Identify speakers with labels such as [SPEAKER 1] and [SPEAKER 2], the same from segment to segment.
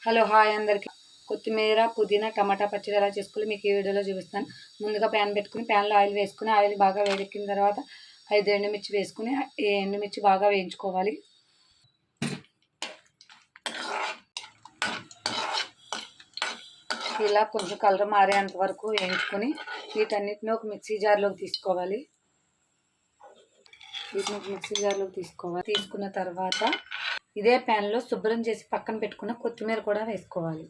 [SPEAKER 1] Hello hi అందరికి. కొత్తిమీర పుదీనా టమాటా పచ్చడి ఎలా చేసుకోవాలి మీకు ఈ వీడియోలో చూపిస్తాను. ముందుగా ప్యాన్ పెట్టుకుని ప్యాన్లో ఆయిల్ వేసుకుని ఆయిల్ బాగా వేడెక్కిన తర్వాత 5 ఎండుమిర్చి వేసుకుని ఈ ఎండుమిర్చి బాగా వేయించుకోవాలి. ఇలా కొంచెం కలర్ మారేంత వరకు వేయించుకొని వీటన్నిటిని ఒక మిక్సీ జార్లోకి తీసుకోవాలి. తీసుకున్న తర్వాత ఇదే ప్యాన్లో శుభ్రం చేసి పక్కన పెట్టుకున్న కొత్తిమీర కూడా వేసుకోవాలి.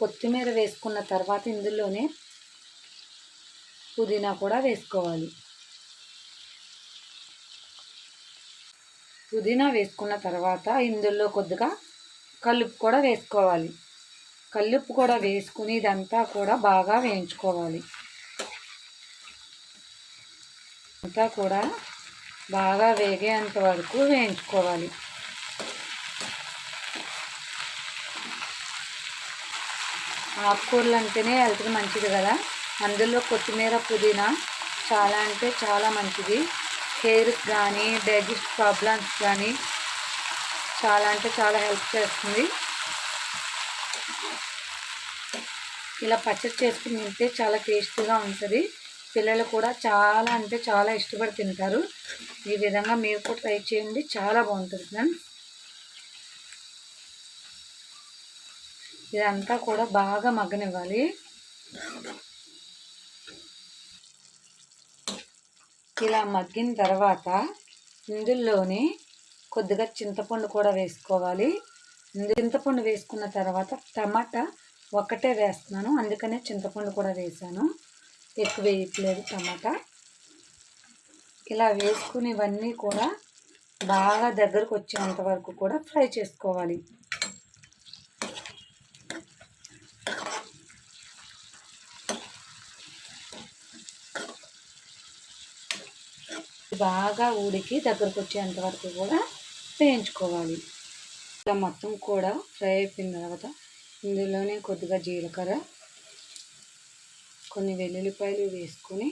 [SPEAKER 1] కొత్తిమీర వేసుకున్న తర్వాత ఇందులోనే పుదీనా కూడా వేసుకోవాలి. పుదీనా వేసుకున్న తర్వాత ఇందులో కొద్దిగా కల్లుప్పు కూడా వేసుకోవాలి. కల్లుప్పు కూడా వేసుకుని ఇదంతా కూడా బాగా వేయించుకోవాలి. అంతా కూడా బాగా వేగేంత వరకు వేయించుకోవాలి. ఆకుకూరలు అంటేనే హెల్త్కి మంచిది కదా. అందులో కొత్తిమీర పుదీనా చాలా అంటే చాలా మంచిది. హెయిర్కి కానీ డైజెస్ట్ ప్రాబ్లమ్స్ కానీ చాలా అంటే చాలా హెల్ప్ చేస్తుంది. ఇలా పచ్చడి చేసుకుని తింటే చాలా టేస్టీగా ఉంటుంది. పిల్లలు కూడా చాలా అంటే చాలా ఇష్టపడి తింటారు. ఈ విధంగా మీరు కూడా ట్రై చేయండి, చాలా బాగుంటుంది ఫ్రెండ్స్. ఇదంతా కూడా బాగా మగ్గనివ్వాలి. ఇలా మగ్గిన తర్వాత ఇందులోనే కొద్దిగా చింతపండు కూడా వేసుకోవాలి. చింతపండు వేసుకున్న తర్వాత టమాటా ఒక్కటే వేస్తున్నాను, అందుకనే చింతపండు కూడా వేసాను, ఎక్కువ వేయట్లేదు టమాటా. ఇలా వేసుకుని ఇవన్నీ కూడా బాగా దగ్గరకు వచ్చేంత వరకు కూడా ఫ్రై చేసుకోవాలి. బాగా ఉడికి దగ్గరకు వచ్చేంత వరకు కూడా వేయించుకోవాలి. ఇలా మొత్తం కూడా ఫ్రై అయిపోయిన తర్వాత ఇందులోనే కొద్దిగా జీలకర్ర, కొన్ని వెల్లుల్లిపాయలు వేసుకొని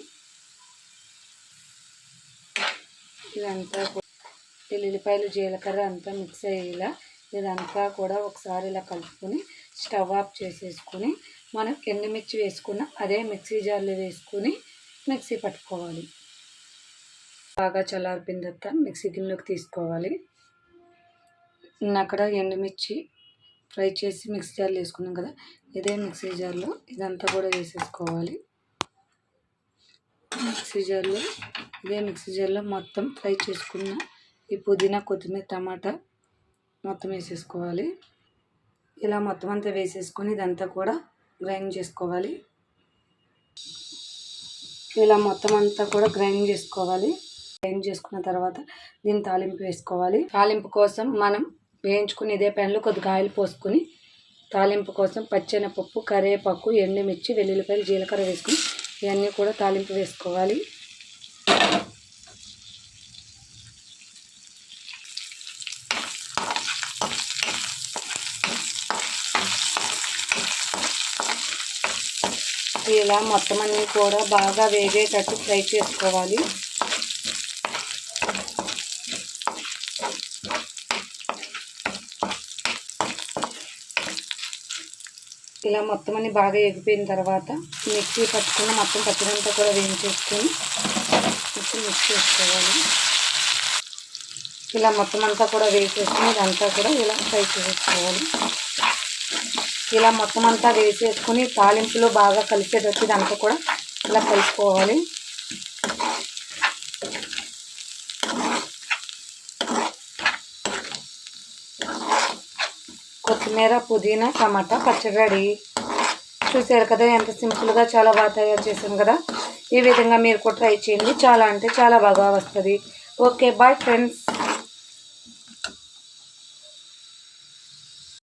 [SPEAKER 1] ఇదంతా వెల్లుల్లిపాయలు జీలకర్ర అంతా మిక్స్ అయ్యేలా ఇదంతా కూడా ఒకసారి ఇలా కలుపుకొని స్టవ్ ఆఫ్ చేసేసుకొని మనం ఎండుమిర్చి వేసుకున్న అదే మిక్సీ జార్లో వేసుకొని మిక్సీ పట్టుకోవాలి. బాగా చల్లారిపోయిన తర్వాత మిక్సీ గిన్నెలోకి తీసుకోవాలి. అక్కడ ఎండుమిర్చి ఫ్రై చేసి మిక్సీ జార్లో వేసుకున్నాం కదా, ఇదే మిక్సీ జార్లో ఇదంతా కూడా వేసేసుకోవాలి. మిక్సీ జార్లో మొత్తం ఫ్రై చేసుకున్న ఈ పుదీనా కొత్తిమీర టమాటా మొత్తం వేసేసుకోవాలి. ఇలా మొత్తం అంతా వేసేసుకొని ఇదంతా కూడా గ్రైండ్ చేసుకోవాలి. ఇలా మొత్తం అంతా కూడా గ్రైండ్ చేసుకున్న తర్వాత దీన్ని తాలింపు వేసుకోవాలి. తాలింపు కోసం మనం వేయించుకుని ఇదే ప్యాన్లో కొద్దిగా ఆయిల్ పోసుకొని తాలింపు కోసం పచ్చెనపప్పు, కరివేపాకు, ఎండుమిర్చి, వెల్లుల్లిపాయలు, జీలకర్ర వేసుకుని ఇవన్నీ కూడా తాలింపు వేసుకోవాలి. ఇలా మొత్తం అన్నీ కూడా బాగా వేగేటట్టు ఫ్రై చేసుకోవాలి. ఇలా మొత్తం అన్ని బాగా ఎగిపోయిన తర్వాత మిక్సీ పట్టుకుని మొత్తం పచ్చడంతా కూడా వేయించేసుకొని మిక్స్ చేసుకోవాలి. ఇలా మొత్తం అంతా కూడా వేసేసుకుని ఇదంతా కూడా ఇలా ఫ్రై చేసుకోవాలి. ఇలా మొత్తం అంతా వేసేసుకుని తాలింపులో బాగా కలిసేటట్టు ఇదంతా కూడా ఇలా కలుపుకోవాలి. కొత్తిమీర పుదీనా టమాటా పచ్చడి రెడీ. చూసారు కదా ఎంత సింపుల్గా చాలా బాగా తయారు చేశాను కదా. ఈ విధంగా మీరు కూడా ట్రై చేయండి, చాలా అంటే చాలా బాగా వస్తుంది. Okay, bye friends.